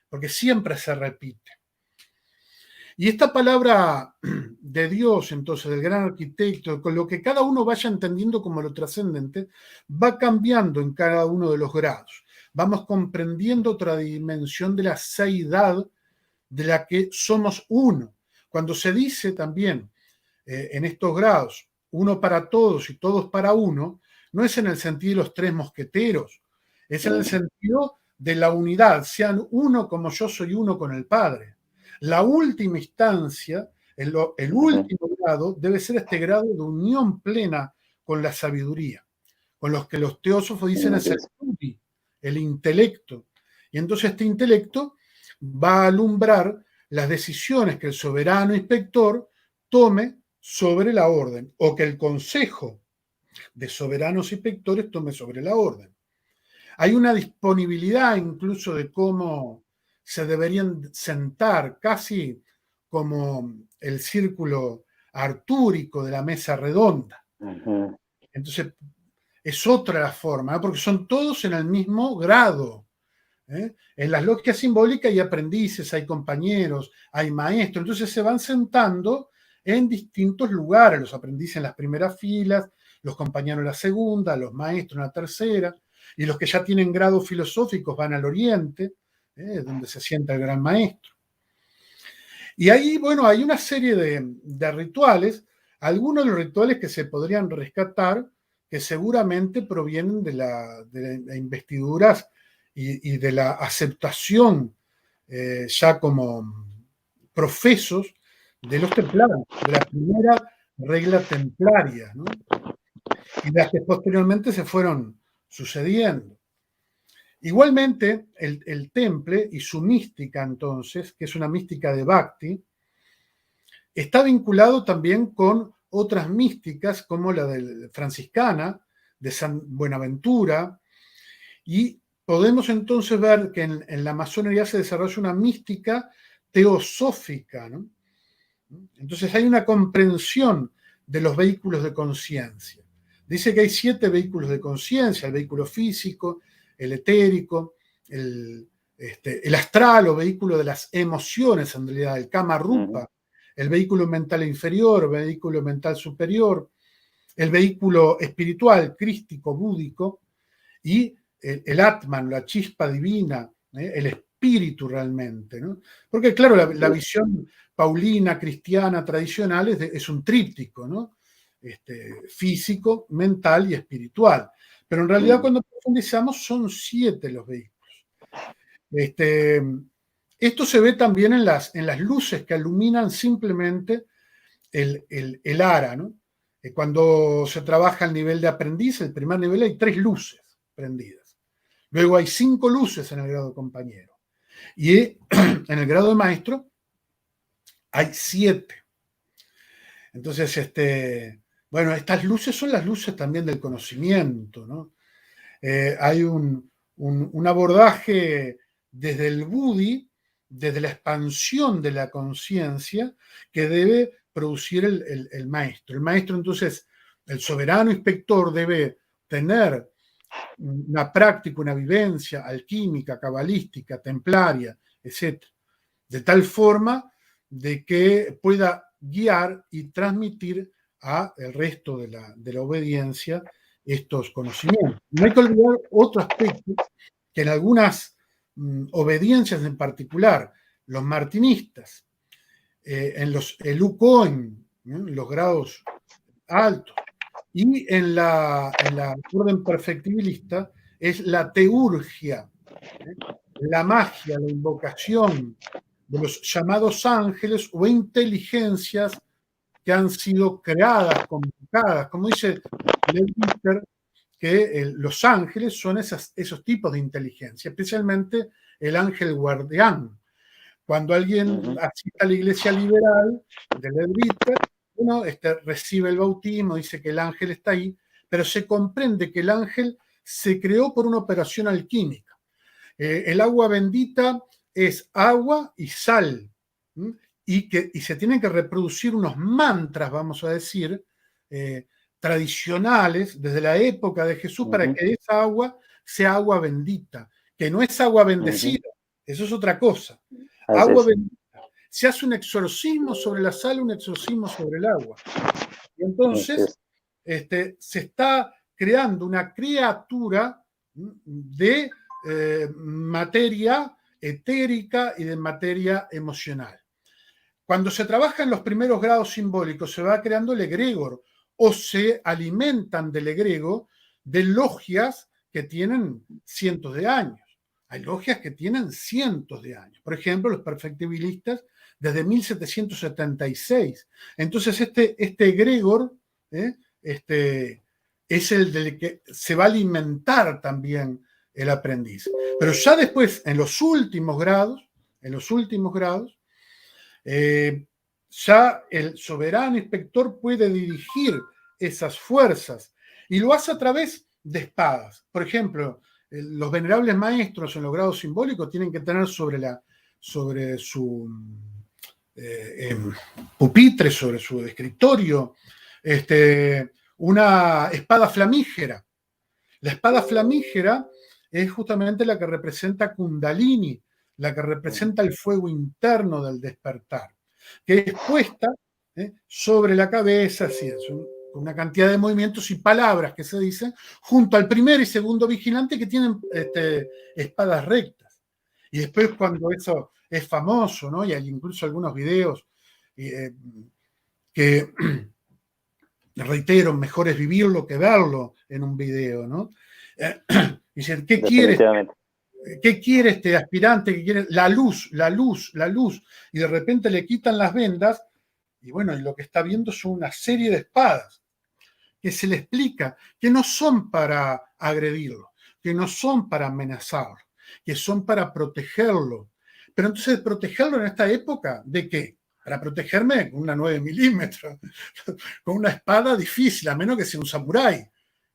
porque siempre se repite. Y esta palabra de Dios, entonces, del gran arquitecto, con lo que cada uno vaya entendiendo como lo trascendente, va cambiando en cada uno de los grados. Vamos comprendiendo otra dimensión de la seidad de la que somos uno. Cuando se dice también en estos grados, uno para todos y todos para uno, no es en el sentido de los tres mosqueteros, es en el sentido de la unidad, sean uno como yo soy uno con el Padre. La última instancia, el último grado, debe ser este grado de unión plena con la sabiduría, con los que los teósofos dicen es el studi, el intelecto. Y entonces este intelecto va a alumbrar las decisiones que el soberano inspector tome sobre la orden, o que el consejo de soberanos inspectores tome sobre la orden. Hay una disponibilidad incluso de cómo se deberían sentar, casi como el círculo artúrico de la mesa redonda. Entonces, es otra la forma, porque son todos en el mismo grado. En las logias simbólicas hay aprendices, hay compañeros, hay maestros, entonces se van sentando en distintos lugares, los aprendices en las primeras filas, los compañeros en la segunda, los maestros en la tercera, y los que ya tienen grados filosóficos van al oriente, donde se sienta el gran maestro. Y ahí, bueno, hay una serie de rituales, algunos de los rituales que se podrían rescatar, que seguramente provienen de la investiduras y de la aceptación ya como profesos de los templarios, de la primera regla templaria, ¿no? Y las que posteriormente se fueron sucediendo. Igualmente, el temple y su mística, entonces, que es una mística de Bhakti, está vinculado también con otras místicas como la franciscana, de San Buenaventura, y podemos entonces ver que en la masonería se desarrolla una mística teosófica, ¿no? Entonces hay una comprensión de los vehículos de conciencia. Dice que hay 7 vehículos de conciencia: el vehículo físico, el etérico, el astral o vehículo de las emociones, en realidad, el kama rupa, el vehículo mental inferior, el vehículo mental superior, el vehículo espiritual, crístico, búdico, y el Atman, la chispa divina, el espíritu realmente, ¿no? Porque claro, la visión paulina, cristiana, tradicional es un tríptico, ¿no? Físico, mental y espiritual. Pero en realidad cuando profundizamos son 7 los vehículos. Esto se ve también en las luces que iluminan simplemente el ara, ¿no? Cuando se trabaja el nivel de aprendiz, el primer nivel, hay 3 luces prendidas. Luego hay 5 luces en el grado de compañero. Y en el grado de maestro hay 7. Entonces, bueno, estas luces son las luces también del conocimiento, ¿no? Hay un abordaje desde el Buddhi, desde la expansión de la conciencia que debe producir el maestro. El maestro, entonces, el soberano inspector debe tener una práctica, una vivencia alquímica, cabalística, templaria, etc., de tal forma de que pueda guiar y transmitir al resto de la obediencia estos conocimientos. No hay que olvidar otro aspecto, que en algunas obediencias en particular, los martinistas, en los elucoin, los grados altos, y en la orden perfectibilista es la teurgia, la magia, la invocación de los llamados ángeles o inteligencias que han sido creadas, convocadas, como dice Levister, que los ángeles son esos tipos de inteligencia, especialmente el ángel guardián. Cuando alguien asiste a la iglesia liberal de Levister, uno recibe el bautismo, dice que el ángel está ahí, pero se comprende que el ángel se creó por una operación alquímica. El agua bendita es agua y sal, y se tienen que reproducir unos mantras, vamos a decir, tradicionales desde la época de Jesús para que esa agua sea agua bendita, que no es agua bendecida, eso es otra cosa. Agua bendita. Se hace un exorcismo sobre la sal, un exorcismo sobre el agua. Y entonces se está creando una criatura de materia etérica y de materia emocional. Cuando se trabaja en los primeros grados simbólicos, se va creando el egregor, o se alimentan del egregor de logias que tienen cientos de años. Hay logias que tienen cientos de años. Por ejemplo, los perfectibilistas desde 1776. Entonces, este egregor es el del que se va a alimentar también el aprendiz. Pero ya después, en los últimos grados, ya el soberano inspector puede dirigir esas fuerzas y lo hace a través de espadas. Por ejemplo, los venerables maestros en los grados simbólicos tienen que tener sobre su pupitre, sobre su escritorio, una espada flamígera. La espada flamígera es justamente la que representa Kundalini, la que representa el fuego interno del despertar, que es puesta sobre la cabeza, así es, una cantidad de movimientos y palabras que se dicen, junto al primer y segundo vigilante que tienen espadas rectas. Y después cuando eso es famoso, ¿no? Y hay incluso algunos videos que, reitero, mejor es vivirlo que verlo en un video, ¿no? Dicen, ¿qué quiere este aspirante? ¿Qué quiere? La luz. Y de repente le quitan las vendas y bueno, y lo que está viendo son una serie de espadas que se le explica que no son para agredirlo, que no son para amenazarlo, que son para protegerlo. Pero entonces, ¿protegerlo en esta época? ¿De qué? Para protegerme con una 9 milímetros, con una espada difícil, a menos que sea un samurái.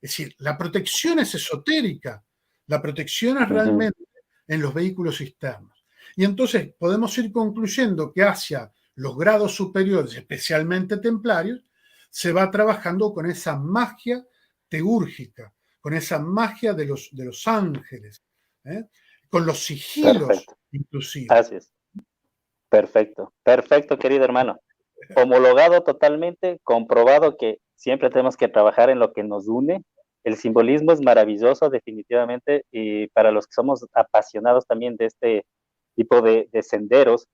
Es decir, la protección es esotérica, la protección es realmente en los vehículos externos. Y entonces podemos ir concluyendo que hacia los grados superiores, especialmente templarios, se va trabajando con esa magia teúrgica, con esa magia de los ángeles, con los sigilos inclusive. Así es. Perfecto, querido hermano. Homologado totalmente, comprobado que siempre tenemos que trabajar en lo que nos une. El simbolismo es maravilloso, definitivamente, y para los que somos apasionados también de este tipo de senderos,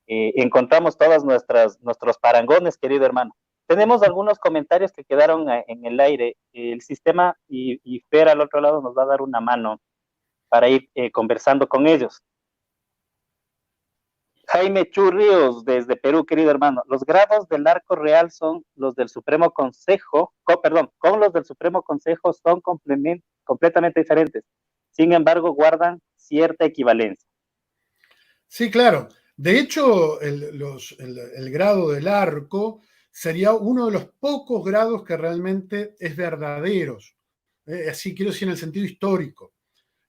encontramos todos nuestros parangones, querido hermano. Tenemos algunos comentarios que quedaron en el aire. El sistema y Fer al otro lado nos va a dar una mano para ir conversando con ellos. Jaime Churrios, desde Perú, querido hermano. Los grados del arco real son los del Supremo Consejo, con los del Supremo Consejo son completamente diferentes. Sin embargo, guardan cierta equivalencia. Sí, claro. De hecho, el grado del arco sería uno de los pocos grados que realmente es verdaderos. Así quiero decir en el sentido histórico.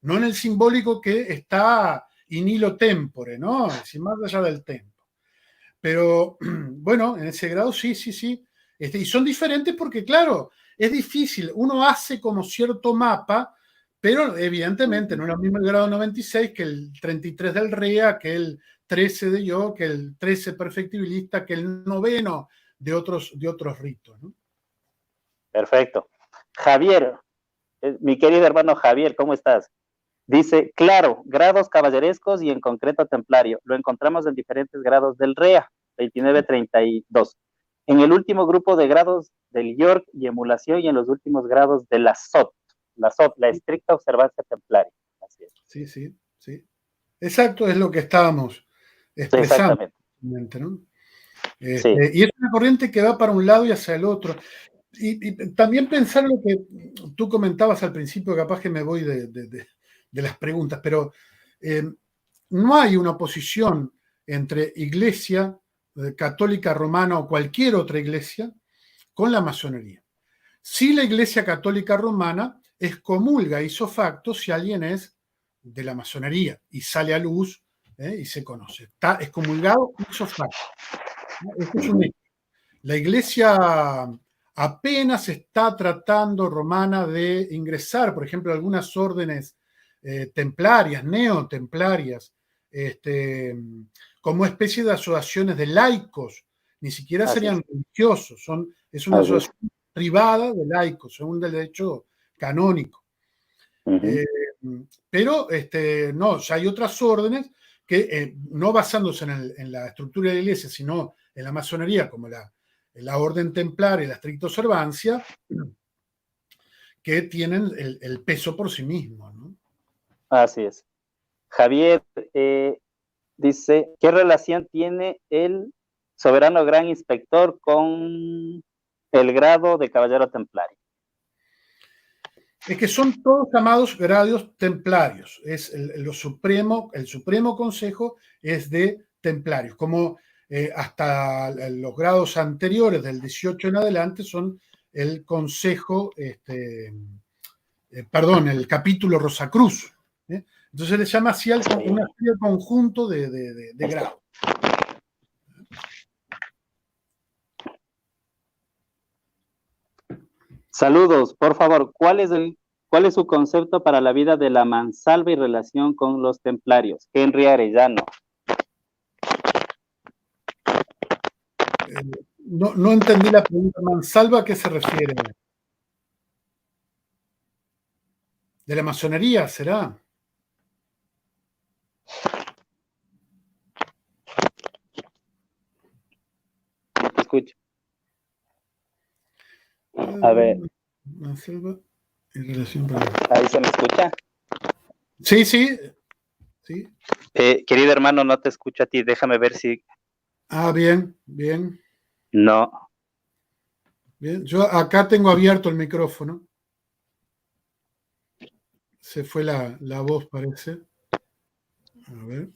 No en el simbólico que está in illo tempore, ¿no? Es decir, más allá del tiempo. Pero bueno, en ese grado sí. Y son diferentes porque, claro, es difícil. Uno hace como cierto mapa, pero evidentemente no es lo mismo el grado 96 que el 33 del REA, que el 13 de yo, que el 13 perfectibilista, que el 9 de otros ritos, ¿no? Perfecto. Javier, mi querido hermano Javier, ¿cómo estás? Dice, claro, grados caballerescos y en concreto templario. Lo encontramos en diferentes grados del REA, 29-32. En el último grupo de grados del York y emulación y en los últimos grados de la SOT, la estricta observancia templaria. Así es. Sí. Exacto, es lo que estábamos expresando. Exactamente, ¿no? Sí. Y es una corriente que va para un lado y hacia el otro. Y también pensar lo que tú comentabas al principio, capaz que me voy de las preguntas, pero no hay una oposición entre iglesia católica romana o cualquier otra iglesia con la masonería. Si la iglesia católica romana excomulga ipso facto si alguien es de la masonería y sale a luz y se conoce. Está excomulgado ipso facto. Esto es un hecho. La iglesia apenas está tratando Romana de ingresar, por ejemplo, algunas órdenes templarias, neotemplarias, como especie de asociaciones de laicos, ni siquiera serían religiosos, es una asociación privada de laicos, según el derecho canónico. Pero no, ya hay otras órdenes que, no basándose en la estructura de la iglesia, sino en la masonería, como la orden templar y la estricta observancia, que tienen el peso por sí mismos, ¿no? Así es. Javier dice, ¿qué relación tiene el soberano gran inspector con el grado de caballero templario? Es que son todos llamados grados templarios. Es el Supremo Consejo es de templarios, como hasta los grados anteriores del 18 en adelante son el Consejo, el capítulo Rosacruz. Entonces se le llama así una especie de conjunto de grados. Saludos, por favor, ¿cuál es su concepto para la vida de la mansalva y relación con los templarios? Henry Arellano. No entendí la pregunta. ¿Mansalva a qué se refiere? ¿De la masonería será? Escucho. A ver. Mansalva en relación con... ¿Ahí se me escucha? Sí, sí. Sí. Querido hermano, no te escucho a ti. Déjame ver si... Ah, bien, bien. No. Bien. Yo acá tengo abierto el micrófono. Se fue la voz, parece. A ver.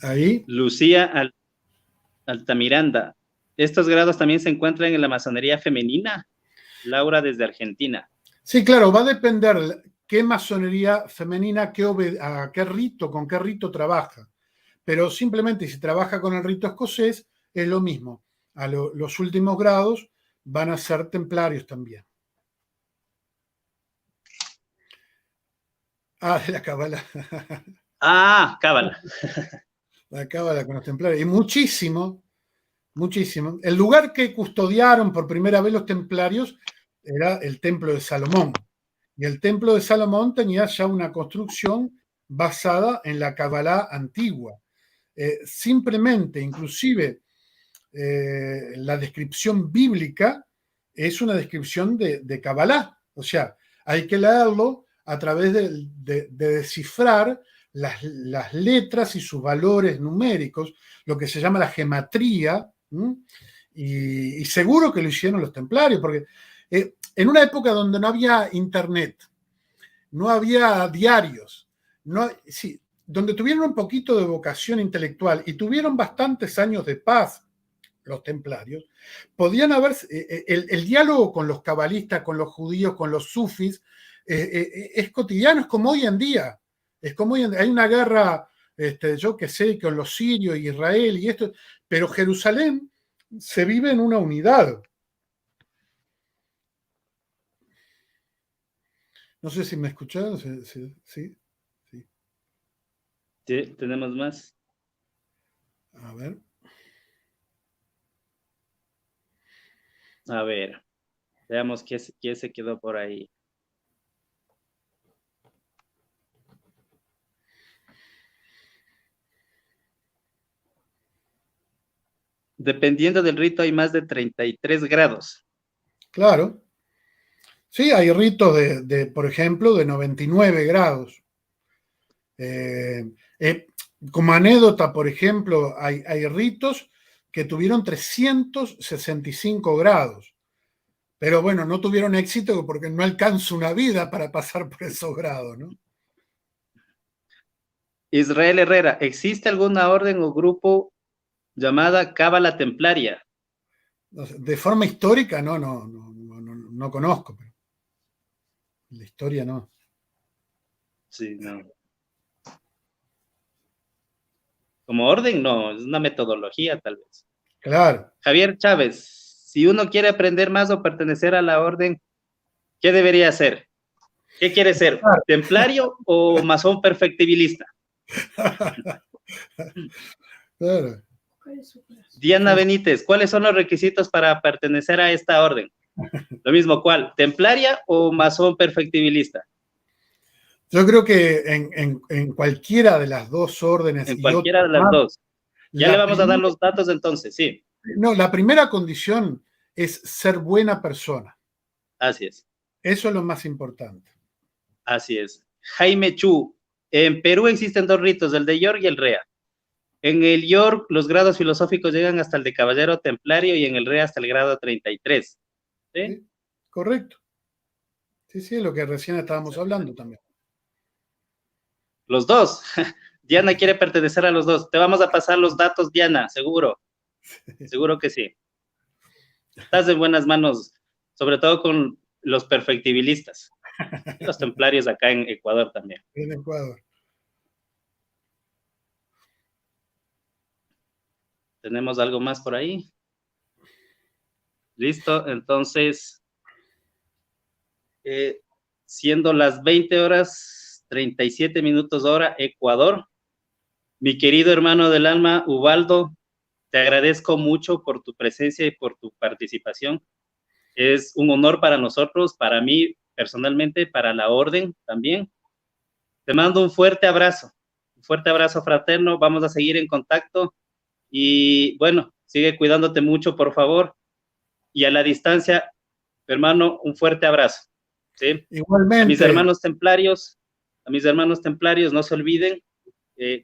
Ahí. Lucía Altamiranda. ¿Estos grados también se encuentran en la masonería femenina? Laura desde Argentina. Sí, claro, va a depender qué masonería femenina, a qué rito, con qué rito trabaja. Pero simplemente si trabaja con el rito escocés, es lo mismo. Los últimos grados van a ser templarios también. Ah, de la cábala. Ah, cábala. La cábala con los templarios. Y muchísimo. El lugar que custodiaron por primera vez los templarios era el Templo de Salomón. Y el Templo de Salomón tenía ya una construcción basada en la Kabbalah antigua. Simplemente, inclusive, la descripción bíblica es una descripción de Kabbalah. O sea, hay que leerlo a través de descifrar las letras y sus valores numéricos, lo que se llama la gematría, y seguro que lo hicieron los templarios, porque en una época donde no había internet, no había diarios, donde tuvieron un poquito de vocación intelectual y tuvieron bastantes años de paz, los templarios, podían haber, el diálogo con los cabalistas, con los judíos, con los sufis, es cotidiano, es como hoy en día. Es como hoy en día. Hay una guerra, yo que sé, con los sirios y Israel y esto, pero Jerusalén se vive en una unidad. No sé si me escucharon. Sí. Sí, tenemos más. A ver. A ver, veamos qué se quedó por ahí. Dependiendo del rito hay más de 33 grados. Claro. Sí, hay ritos por ejemplo, de 99 grados. Como anécdota, por ejemplo, hay ritos que tuvieron 365 grados. Pero bueno, no tuvieron éxito porque no alcanza una vida para pasar por esos grados, ¿no? Israel Herrera, ¿existe alguna orden o grupo llamada Cábala Templaria? De forma histórica no conozco, pero la historia no. Sí, no. Como orden, no, es una metodología tal vez. Claro. Javier Chávez, si uno quiere aprender más o pertenecer a la orden, ¿qué debería hacer? ¿Qué quiere ser? Claro. ¿Templario o masón perfectibilista? Claro. Diana Benítez, ¿cuáles son los requisitos para pertenecer a esta orden? Lo mismo, ¿cuál? ¿Templaria o masón perfectibilista? Yo creo que en cualquiera de las dos órdenes En y cualquiera otras de las más, dos. Ya le la vamos a dar primera, los datos entonces, sí. no, la primera condición es ser buena persona. Así es. Eso es lo más importante. Así es. Jaime Chu, en Perú existen dos ritos, el de York y el Rea. En el York los grados filosóficos llegan hasta el de caballero templario y en el Rea hasta el grado 33. ¿Sí? ¿Sí? Correcto. Sí, sí, es lo que recién estábamos hablando también. Los dos. Diana quiere pertenecer a los dos. Te vamos a pasar los datos, Diana, seguro. Seguro que sí. Estás en buenas manos, sobre todo con los perfectibilistas y los templarios acá en Ecuador también. En Ecuador. ¿Tenemos algo más por ahí? Listo, entonces, siendo las 20 horas 37 minutos hora Ecuador, mi querido hermano del alma, Ubaldo, te agradezco mucho por tu presencia y por tu participación. Es un honor para nosotros, para mí personalmente, para la orden también. Te mando un fuerte abrazo fraterno, vamos a seguir en contacto y bueno, sigue cuidándote mucho, por favor, y a la distancia, hermano, un fuerte abrazo. ¿Sí? Igualmente. A mis hermanos templarios, no se olviden,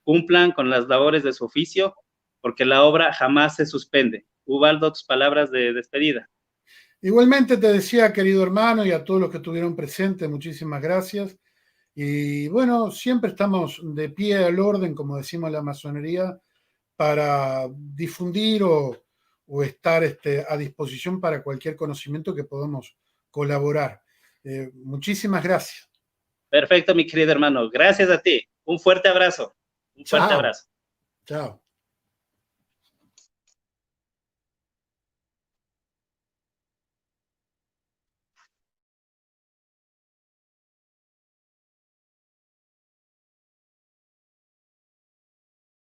cumplan con las labores de su oficio, porque la obra jamás se suspende. Ubaldo, tus palabras de despedida. Igualmente te decía, querido hermano, y a todos los que estuvieron presentes, muchísimas gracias. Y bueno, siempre estamos de pie al orden, como decimos en la masonería, para difundir o estar a disposición para cualquier conocimiento que podamos colaborar. Muchísimas gracias. Perfecto, mi querido hermano. Gracias a ti. Un fuerte abrazo. Un fuerte Chao. abrazo. Chao.